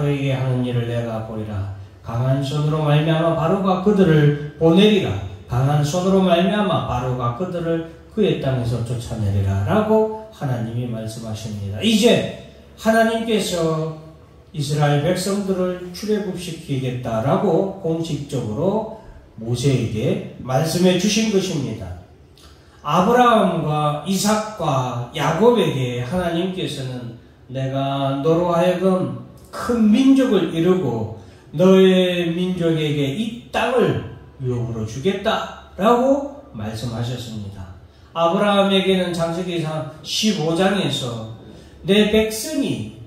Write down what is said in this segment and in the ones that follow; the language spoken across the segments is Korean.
바로에게 하는 일을 내가 보리라. 강한 손으로 말미암아 바로가 그들을 보내리라. 강한 손으로 말미암아 바로가 그들을 그의 땅에서 쫓아내리라 라고 하나님이 말씀하십니다. 이제 하나님께서 이스라엘 백성들을 출애굽시키겠다라고 공식적으로 모세에게 말씀해 주신 것입니다. 아브라함과 이삭과 야곱에게 하나님께서는 내가 너로 하여금 큰 민족을 이루고 너의 민족에게 이 땅을 유업으로 주겠다라고 말씀하셨습니다. 아브라함에게는 창세기상 15장에서 내 백성이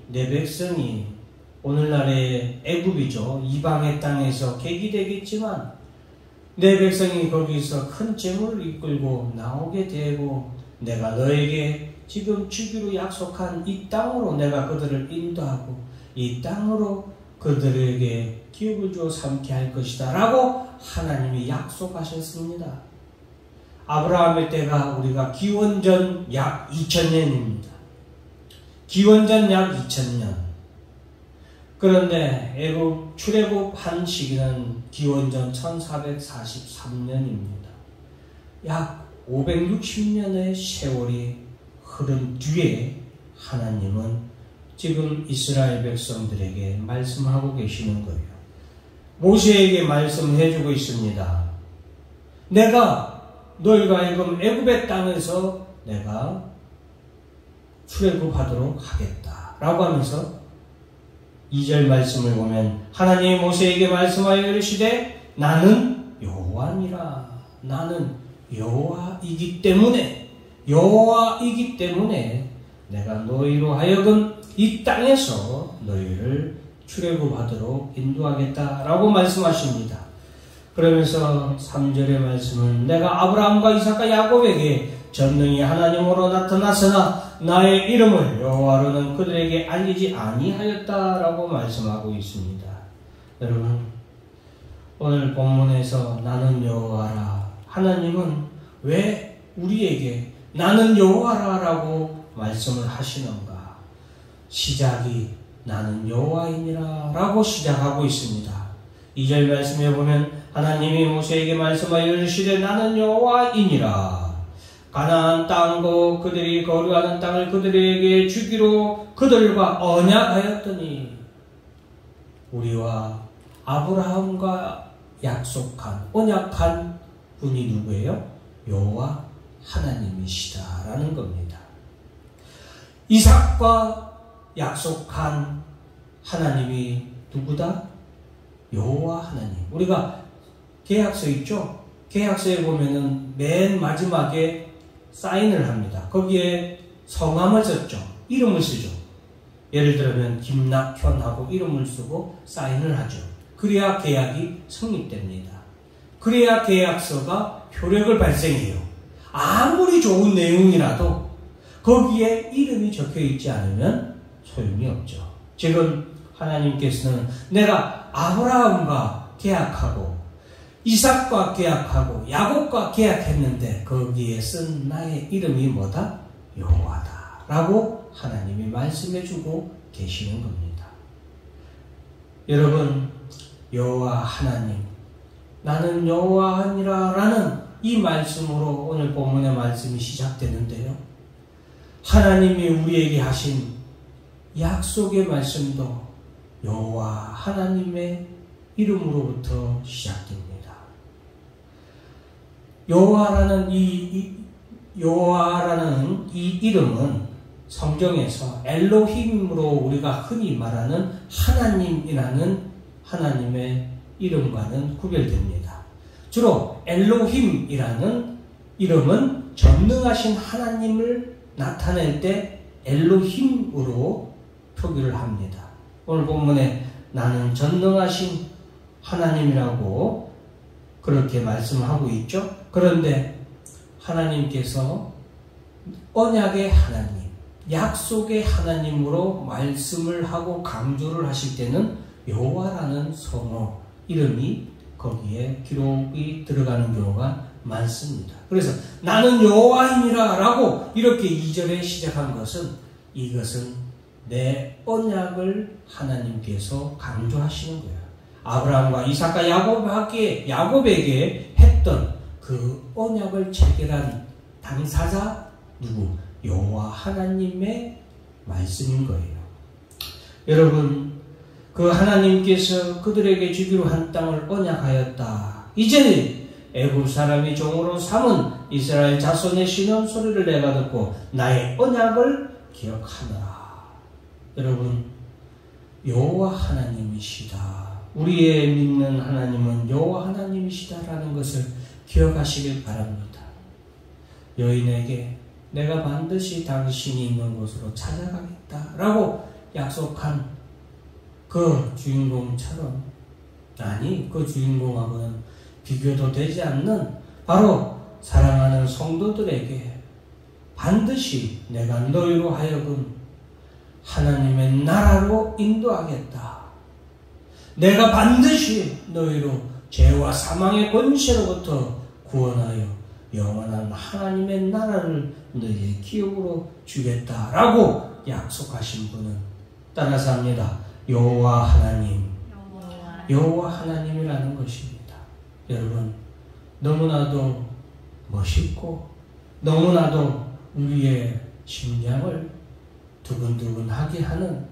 오늘날의 애굽이죠. 이방의 땅에서 계기되겠지만 내 백성이 거기서 큰 재물을 이끌고 나오게 되고 내가 너에게 지금 주기로 약속한 이 땅으로 내가 그들을 인도하고 이 땅으로 그들에게 기업을 주어 삼게 할 것이다 라고 하나님이 약속하셨습니다. 아브라함의 때가 우리가 기원전 약 2000년입니다. 기원전 약 2000년. 그런데 애굽 출애굽한 시기는 기원전 1443년입니다. 약 560년의 세월이 흐른 뒤에 하나님은 지금 이스라엘 백성들에게 말씀하고 계시는 거예요. 모세에게 말씀해주고 있습니다. 내가 너희가 하여금 애굽의 땅에서 내가 출애굽하도록 하겠다 라고 하면서 2절 말씀을 보면 하나님이 모세에게 말씀하여 이르시되 나는 여호와니라. 나는 여호와이기 때문에 내가 너희로 하여금 이 땅에서 너희를 출애굽하도록 인도하겠다라고 말씀하십니다. 그러면서 3절의 말씀은 내가 아브라함과 이삭과 야곱에게 전능히 하나님으로 나타났으나 나의 이름을 여호와로는 그들에게 알리지 아니하였다라고 말씀하고 있습니다. 여러분, 오늘 본문에서 나는 여호와라. 하나님은 왜 우리에게 나는 여호와라라고 말씀을 하시는가? 시작이 나는 여호와이니라 라고 시작하고 있습니다. 2절 말씀에 보면 하나님이 모세에게 말씀하여 이르시되 나는 여호와이니라. 가나안 땅과 그들이 거류하는 땅을 그들에게 주기로 그들과 언약하였더니 우리와 아브라함과 약속한 언약한 분이 누구예요? 여호와 하나님이시다라는 겁니다. 이삭과 약속한 하나님이 누구다? 여호와 하나님. 우리가 계약서 있죠? 계약서에 보면은 맨 마지막에 사인을 합니다. 거기에 성함을 썼죠. 이름을 쓰죠. 예를 들면 김낙현하고 이름을 쓰고 사인을 하죠. 그래야 계약이 성립됩니다. 그래야 계약서가 효력을 발생해요. 아무리 좋은 내용이라도 거기에 이름이 적혀 있지 않으면 소용이 없죠. 지금 하나님께서는 내가 아브라함과 계약하고 이삭과 계약하고 야곱과 계약했는데 거기에 쓴 나의 이름이 뭐다? 여호와다 라고 하나님이 말씀해주고 계시는 겁니다. 여러분, 여호와 하나님, 나는 여호와니라 라는 이 말씀으로 오늘 본문의 말씀이 시작되는데요. 하나님이 우리에게 하신 약속의 말씀도 여호와 하나님의 이름으로부터 시작됩니다. 여호와라는 이 이름은 성경에서 엘로힘으로 우리가 흔히 말하는 하나님이라는 하나님의 이름과는 구별됩니다. 주로 엘로힘이라는 이름은 전능하신 하나님을 나타낼 때 엘로힘으로 표기를 합니다. 오늘 본문에 나는 전능하신 하나님이라고 그렇게 말씀하고 있죠. 그런데 하나님께서 언약의 하나님, 약속의 하나님으로 말씀을 하고 강조를 하실 때는 여호와라는 성어, 이름이 거기에 기록이 들어가는 경우가 많습니다. 그래서 나는 여호와이니라 라고 이렇게 2절에 시작한 것은 이것은 내 언약을 하나님께서 강조하시는 거예요. 아브라함과 이삭과 야곱에게 했던 그 언약을 체결한 당사자 누구? 여호와 하나님의 말씀인 거예요. 여러분, 그 하나님께서 그들에게 주기로 한 땅을 언약하였다. 이제는 애굽 사람이 종으로 삼은 이스라엘 자손의 신음 소리를 내가 듣고 나의 언약을 기억하노라. 여러분, 여호와 하나님이시다. 우리의 믿는 하나님은 여호와 하나님이시다라는 것을 기억하시길 바랍니다. 여인에게 내가 반드시 당신이 있는 곳으로 찾아가겠다라고 약속한 그 주인공처럼, 아니 그 주인공하고는 비교도 되지 않는 바로 사랑하는 성도들에게 반드시 내가 너희로 하여금 하나님의 나라로 인도하겠다. 내가 반드시 너희로 죄와 사망의 권세로부터 구원하여 영원한 하나님의 나라를 너희의 기업으로 주겠다라고 약속하신 분은 따라서 합니다. 여호와 하나님, 여호와 하나님이라는 것입니다. 여러분, 너무나도 멋있고 너무나도 우리의 심장을 두근두근하게 하는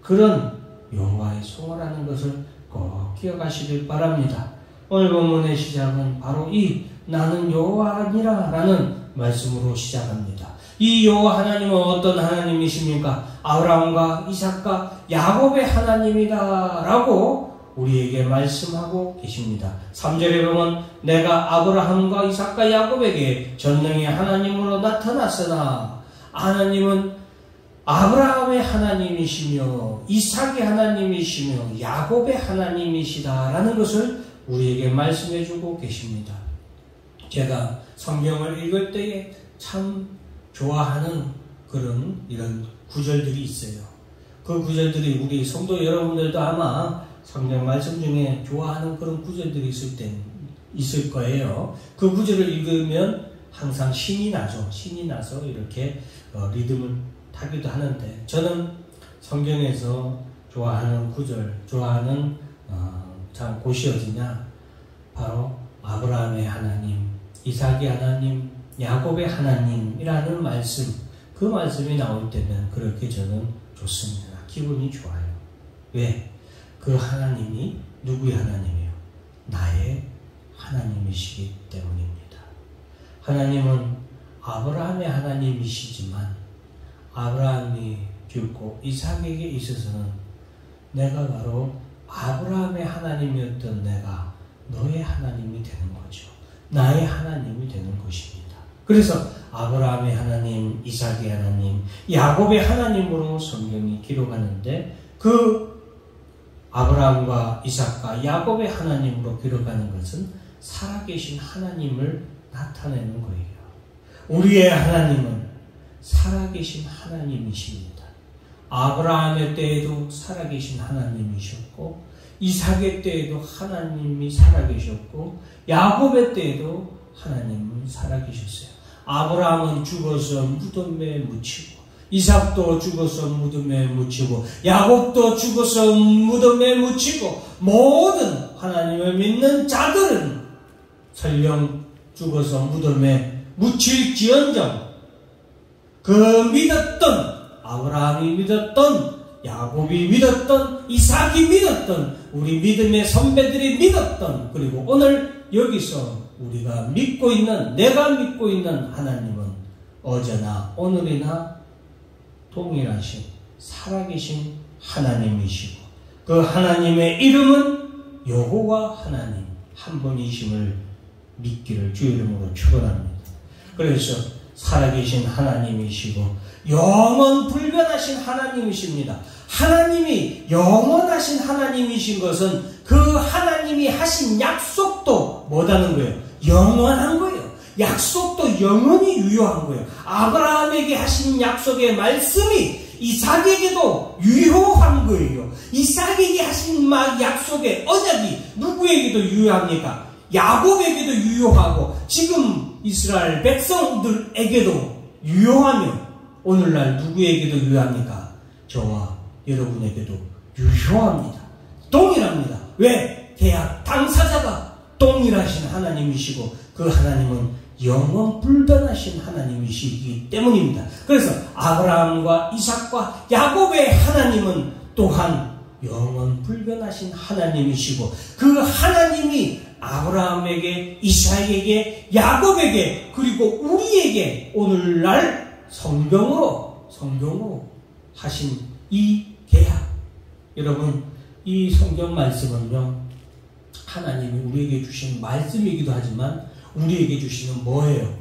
그런 여호와의 성호라는 것을 꼭 기억하시길 바랍니다. 오늘 본문의 시작은 바로 이 나는 여호와니라 라는 말씀으로 시작합니다. 이 여호와 하나님은 어떤 하나님이십니까? 아브라함과 이삭과 야곱의 하나님이다 라고 우리에게 말씀하고 계십니다. 3절에 보면 내가 아브라함과 이삭과 야곱에게 전능의 하나님으로 나타났으나, 하나님은 아브라함의 하나님이시며 이삭의 하나님이시며 야곱의 하나님이시다라는 것을 우리에게 말씀해주고 계십니다. 제가 성경을 읽을 때에 참 좋아하는 그런 이런 구절들이 있어요. 그 구절들이 우리 성도 여러분들도 아마 성경 말씀 중에 좋아하는 그런 구절들이 있을 거예요. 그 구절을 읽으면 항상 신이 나죠. 신이 나서 이렇게 리듬을 타기도 하는데, 저는 성경에서 좋아하는 구절, 좋아하는 참 곳이 어디냐? 바로 아브라함의 하나님, 이삭의 하나님, 야곱의 하나님이라는 말씀, 그 말씀이 나올 때는 그렇게 저는 좋습니다. 기분이 좋아요. 왜? 그 하나님이 누구의 하나님이에요? 나의 하나님이시기 때문입니다. 하나님은 아브라함의 하나님이시지만 아브라함이 죽고 이삭에게 있어서는 내가 바로 아브라함의 하나님이었던 내가 너의 하나님이 되는 거죠. 나의 하나님이 되는 것입니다. 그래서 아브라함의 하나님, 이삭의 하나님, 야곱의 하나님으로 성경이 기록하는데, 그 아브라함과 이삭과 야곱의 하나님으로 기록하는 것은 살아계신 하나님을 나타내는 거예요. 우리의 하나님은 살아계신 하나님이십니다. 아브라함의 때에도 살아계신 하나님이셨고, 이삭의 때에도 하나님이 살아계셨고, 야곱의 때에도 하나님은 살아계셨어요. 아브라함은 죽어서 무덤에 묻히고, 이삭도 죽어서 무덤에 묻히고, 야곱도 죽어서 무덤에 묻히고, 모든 하나님을 믿는 자들은 설령 죽어서 무덤에 묻힐지언정 그 믿었던, 아브라함이 믿었던, 야곱이 믿었던, 이삭이 믿었던, 우리 믿음의 선배들이 믿었던, 그리고 오늘 여기서 우리가 믿고 있는, 내가 믿고 있는 하나님은 어제나 오늘이나 동일하신 살아계신 하나님이시고, 그 하나님의 이름은 여호와 하나님 한 분이심을 믿기를 주 이름으로 축원합니다. 그래서 살아계신 하나님이시고 영원 불변하신 하나님이십니다. 하나님이 영원하신 하나님이신 것은 그 하나님이 하신 약속도 뭐다는 거예요? 영원한 거예요. 약속도 영원히 유효한 거예요. 아브라함에게 하신 약속의 말씀이 이삭에게도 유효한 거예요. 이삭에게 하신 약속의 언약이 누구에게도 유효합니까? 야곱에게도 유효하고 지금 이스라엘 백성들에게도 유효하며 오늘날 누구에게도 유효합니까? 저와 여러분에게도 유효합니다. 동일합니다. 왜? 계약 당사자가 동일하신 하나님이시고 그 하나님은 영원 불변하신 하나님이시기 때문입니다. 그래서 아브라함과 이삭과 야곱의 하나님은 또한 영원 불변하신 하나님이시고 그 하나님이 아브라함에게, 이삭에게, 야곱에게, 그리고 우리에게 오늘날 성경으로 하신 이 계약, 여러분 이 성경 말씀은요 하나님이 우리에게 주신 말씀이기도 하지만 우리에게 주시는 뭐예요?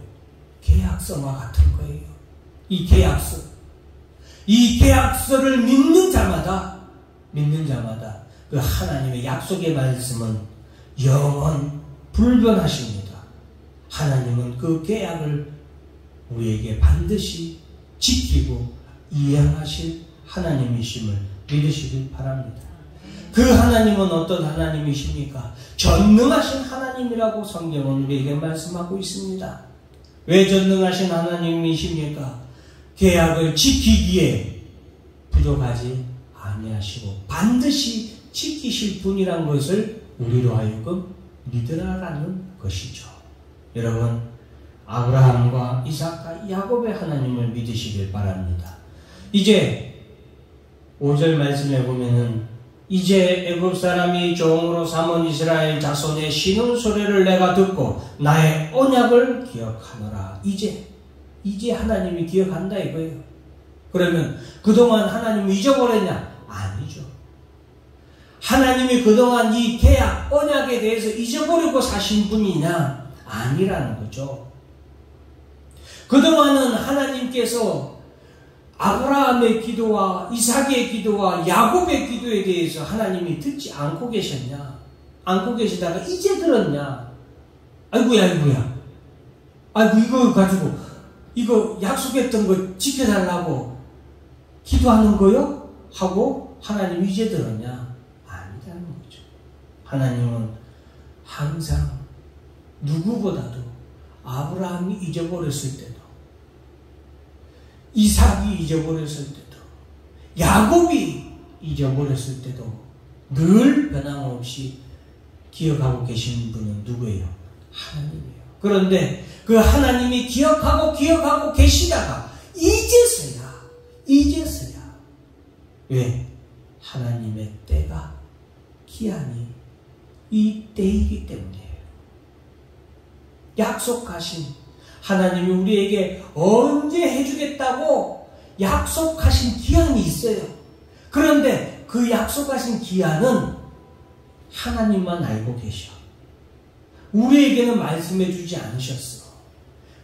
계약서와 같은 거예요. 이 계약서를 믿는 자마다 그 하나님의 약속의 말씀은 영원 불변하십니다. 하나님은 그 계약을 우리에게 반드시 지키고 이행하실 하나님이심을 믿으시길 바랍니다. 그 하나님은 어떤 하나님이십니까? 전능하신 하나님이라고 성경은 우리에게 말씀하고 있습니다. 왜 전능하신 하나님이십니까? 계약을 지키기에 부족하지 아니하시고 반드시 지키실 분이란 것을 우리로 하여금 믿으라라는 것이죠. 여러분, 아브라함과 이삭과 야곱의 하나님을 믿으시길 바랍니다. 이제 5절 말씀에 보면은 이제 애굽 사람이 종으로 삼은 이스라엘 자손의 신음 소리를 내가 듣고 나의 언약을 기억하노라. 이제 하나님이 기억한다 이거예요. 그러면 그동안 하나님이 잊어버렸냐? 아니죠. 하나님이 그동안 이 계약, 언약에 대해서 잊어버리고 사신 분이냐? 아니라는 거죠. 그동안은 하나님께서 아브라함의 기도와 이삭의 기도와 야곱의 기도에 대해서 하나님이 듣지 않고 계셨냐? 않고 계시다가 이제 들었냐? 아이고야. 아이고 이거 가지고 이거 약속했던 거 지켜달라고 기도하는 거요? 하고 하나님이 이제 들었냐? 아니라는 거죠. 하나님은 항상 누구보다도 아브라함이 잊어버렸을 때도 이삭이 잊어버렸을 때도 야곱이 잊어버렸을 때도 늘 변함없이 기억하고 계신 분은 누구예요? 하나님이에요. 그런데 그 하나님이 기억하고 계시다가 이제서야 왜? 하나님의 때가 기한이 이 때이기 때문이에요. 약속하신 하나님이 우리에게 언제 해주겠다고 약속하신 기한이 있어요. 그런데 그 약속하신 기한은 하나님만 알고 계셔. 우리에게는 말씀해 주지 않으셨어.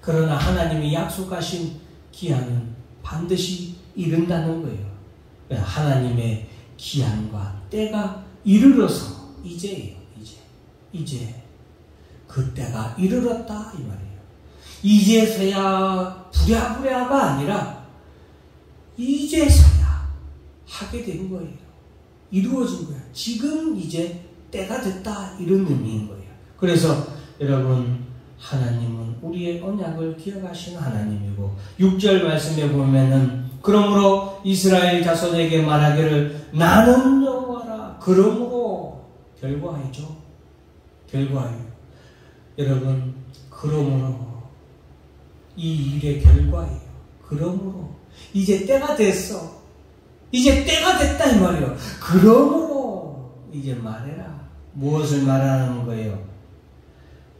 그러나 하나님이 약속하신 기한은 반드시 이룬다는 거예요. 하나님의 기한과 때가 이르러서 이제예요. 이제 그 때가 이르렀다 이 말이에요. 이제서야 부랴부랴가 아니라 이제서야 하게 된 거예요. 이루어진 거예요. 지금 이제 때가 됐다 이런 의미인 거예요. 그래서 여러분, 하나님은 우리의 언약을 기억하시는 하나님이고 6절 말씀에 보면은 그러므로 이스라엘 자손에게 말하기를 나는 여호와라. 그러므로 결과하죠. 여러분, 그러므로 이 일의 결과예요. 그러므로 이제 때가 됐어. 이제 때가 됐다 이 말이에요. 그러므로 이제 말해라. 무엇을 말하는 거예요?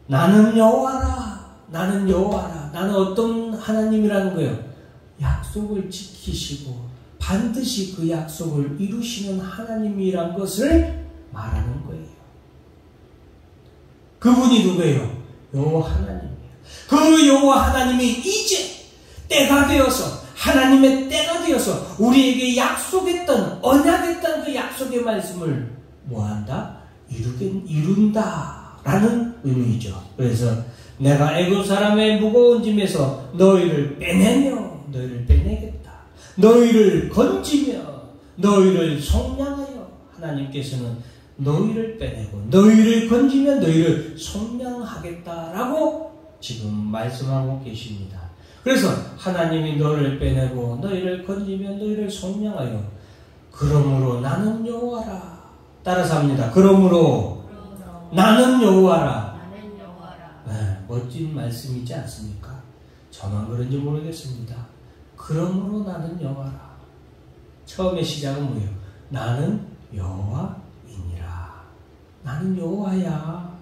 나는 여호와라. 나는 어떤 하나님이라는 거예요? 약속을 지키시고 반드시 그 약속을 이루시는 하나님이란 것을 말하는 거예요. 그분이 누구예요? 여호와 하나님이에요. 그 여호와 하나님이 이제 때가 되어서, 하나님의 때가 되어서 우리에게 약속했던, 언약했던 그 약속의 말씀을 뭐한다? 이룬다라는 의미죠. 그래서 내가 애굽 사람의 무거운 짐에서 너희를 빼내겠다. 너희를 건지며 너희를 속량하여, 하나님께서는 너희를 빼내고 너희를 건지며 너희를 속량하겠다라고 지금 말씀하고 계십니다. 그래서 하나님이 너를 빼내고 너희를 건지며 너희를 속량하여 그러므로 나는 여호와라. 따라서 합니다. 그러므로 나는 여호와라. 네, 멋진 말씀이지 않습니까? 저만 그런지 모르겠습니다. 그러므로 나는 여호와라. 처음에 시작은 뭐예요? 나는 여호와이니라. 나는 여호와야.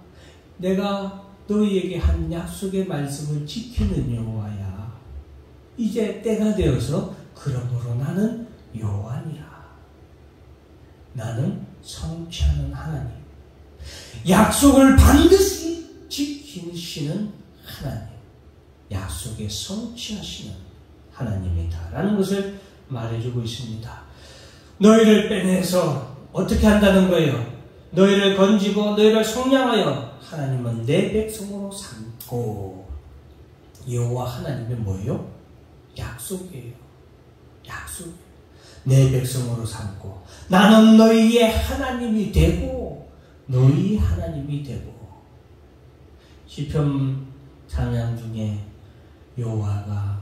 내가 너희에게 한 약속의 말씀을 지키는 여호와야. 이제 때가 되어서 그러므로 나는 여호와니라. 나는 성취하는 하나님, 약속을 반드시 지키시는 하나님, 약속에 성취하시는 하나님이다라는 것을 말해주고 있습니다. 너희를 빼내서 어떻게 한다는 거예요? 너희를 건지고 너희를 속량하여 하나님은 내 백성으로 삼고. 여호와 하나님은 뭐예요? 약속이에요. 약속이에요. 내 백성으로 삼고 나는 너희의 하나님이 되고 너희 하나님이 되고. 시편 찬양 중에 여호와가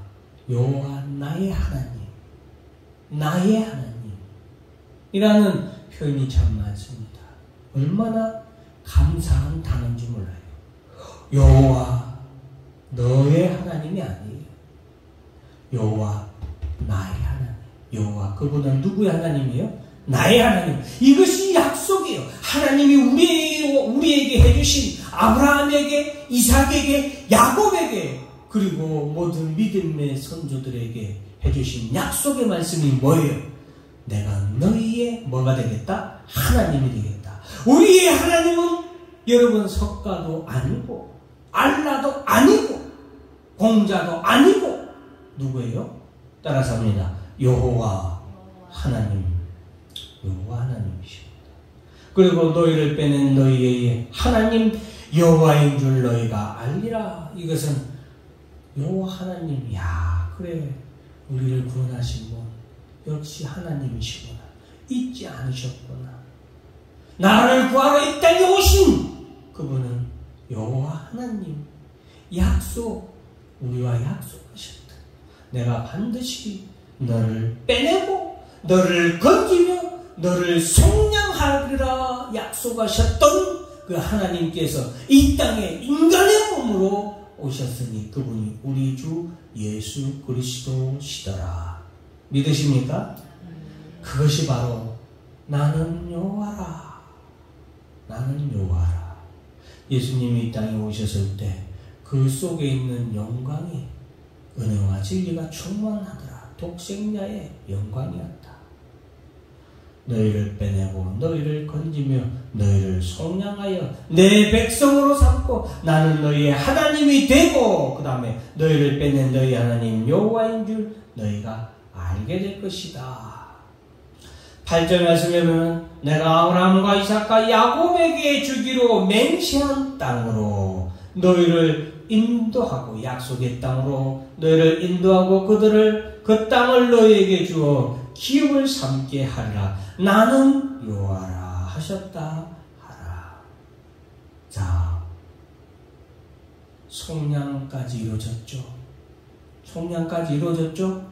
여호와 나의 하나님, 나의 하나님이라는 표현이 참 많습니다. 얼마나 감사한 단어인지 몰라요. 여호와 너의 하나님이 아니에요. 여호와 나의 하나님. 여호와 그분은 누구의 하나님이에요? 나의 하나님. 이것이 약속이에요. 하나님이 우리에게 해주신 아브라함에게, 이삭에게, 야곱에게, 그리고 모든 믿음의 선조들에게 해주신 약속의 말씀이 뭐예요? 내가 너희의 뭐가 되겠다? 하나님이 되겠다. 우리의 하나님은 여러분 석가도 아니고 알라도 아니고 공자도 아니고 누구예요? 따라서 합니다. 여호와 하나님, 여호와 하나님이십니다. 그리고 너희를 빼낸 너희의 하나님 여호와인 줄 너희가 알리라. 이것은 여호와 하나님, 야 그래 우리를 구원하신 분 역시 하나님이시구나. 잊지 않으셨구나. 나를 구하러 이 땅에 오신 그분은 여호와 하나님. 약속, 우리와 약속하셨다. 내가 반드시 너를 빼내고 너를 건지며 너를 속량하리라 약속하셨던 그 하나님께서 이 땅에 인간의 몸으로 오셨으니 그분이 우리 주 예수 그리스도시더라. 믿으십니까? 그것이 바로 나는 여호와라. 나는 여호와라. 예수님이 이 땅에 오셨을 때 그 속에 있는 영광이 은혜와 진리가 충만하더라. 독생자의 영광이었다. 너희를 빼내고 너희를 건지며 너희를 속량하여 내 백성으로 삼고 나는 너희의 하나님이 되고 그 다음에 너희를 빼낸 너희 하나님 여호와인 줄 너희가 알게 될 것이다. 8절 말씀에 보면 내가 아브라함과 이삭과 야곱에게 주기로 맹세한 땅으로 너희를 인도하고 약속의 땅으로 너희를 인도하고 그들을 그 땅을 너희에게 주어 기업을 삼게 하리라. 나는 여호와라 하셨다 하라. 자, 속량까지 이루어졌죠. 속량까지 이루어졌죠.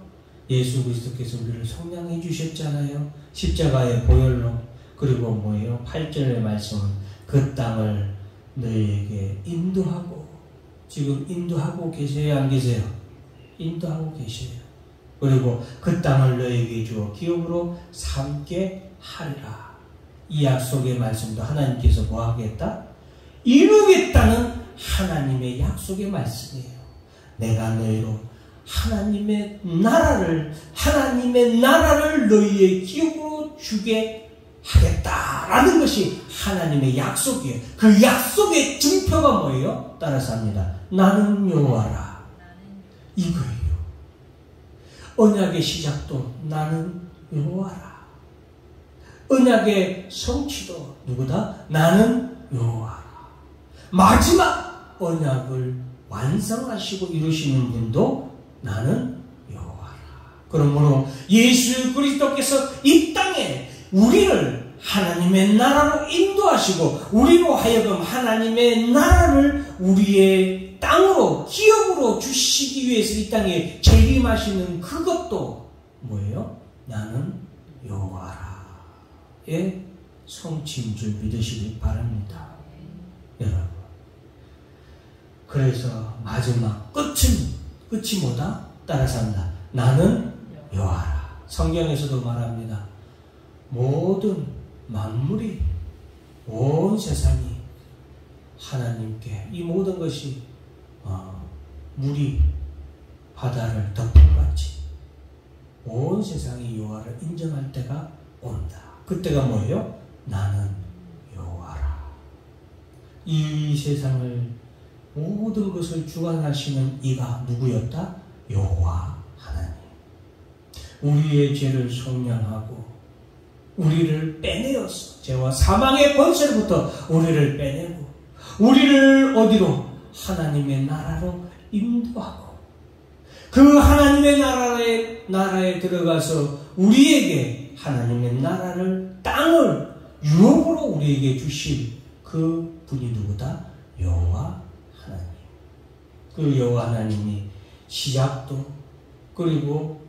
예수 그리스도께서 우리를 속량해 주셨잖아요. 십자가의 보혈로. 그리고 뭐예요? 8절의 말씀은 그 땅을 너희에게 인도하고. 지금 인도하고 계세요? 안 계세요? 인도하고 계세요. 그리고 그 땅을 너희에게 주어 기업으로 삼게 하리라. 이 약속의 말씀도 하나님께서 뭐 하겠다? 이루겠다는 하나님의 약속의 말씀이에요. 내가 너희로 하나님의 나라를 너희의 기업으로 주게 하겠다라는 것이 하나님의 약속이에요. 그 약속의 증표가 뭐예요? 따라서 합니다. 나는 여호와라. 이거예요. 언약의 시작도 나는 여호와라. 언약의 성취도 누구다? 나는 여호와라. 마지막 언약을 완성하시고 이루시는 분도 나는 여호와라. 그러므로 예수 그리스도께서 이 땅에 우리를 하나님의 나라로 인도하시고 우리로 하여금 하나님의 나라를 우리의 땅으로 기업으로 주시기 위해서 이 땅에 재림하시는 그것도 뭐예요? 나는 여호와라의 성취인 줄 믿으시기 바랍니다. 여러분. 그래서 마지막 끝이 뭐다? 따라서 한다. 나는 여호와라. 성경에서도 말합니다. 모든 만물이 온 세상이 하나님께 이 모든 것이 물이 바다를 덮음같이 온 세상이 여호와를 인정할 때가 온다. 그때가 뭐예요? 나는 여호와라. 이 세상을 모든 것을 주관하시는 이가 누구였다? 여호와 하나님. 우리의 죄를 속량하고 우리를 빼내어서 죄와 사망의 권세로부터 우리를 빼내고 우리를 어디로? 하나님의 나라로 인도하고 그 하나님의 나라에 들어가서 우리에게 하나님의 나라를 땅을 유업으로 우리에게 주실 그 분이 누구다? 여호와 하나님. 그 여호와 하나님이 시작도 그리고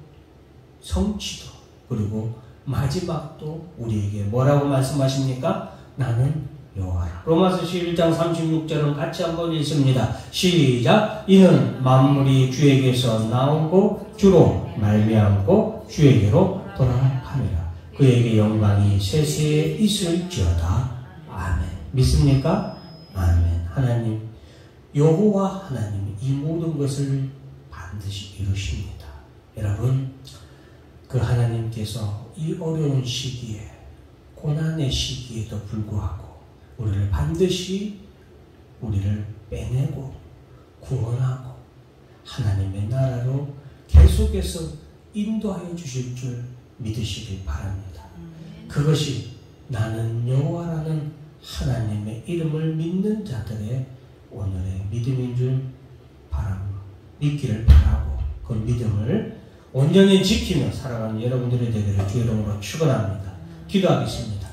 성취도 그리고 마지막도 우리에게 뭐라고 말씀하십니까? 나는 여호와라. 로마서 11장 36절은 같이 한번 읽습니다. 시작. 이는 만물이 주에게서 나오고 주로 말미암고 주에게로 돌아가느니라. 그에게 영광이 세세에 있을지어다. 아멘. 믿습니까? 아멘. 하나님, 여호와 하나님이 이 모든 것을 반드시 이루십니다. 여러분, 그 하나님께서 이 어려운 시기에 고난의 시기에도 불구하고 우리를 반드시 우리를 빼내고 구원하고 하나님의 나라로 계속해서 인도하여 주실 줄 믿으시길 바랍니다. 그것이 나는 여호와라는 하나님의 이름을 믿는 자들의 오늘의 믿음인 줄 믿기를 바라고 그 믿음을 온전히 지키며 살아가는 여러분들이 되기를 주의 이름으로 축원합니다. 기도하겠습니다.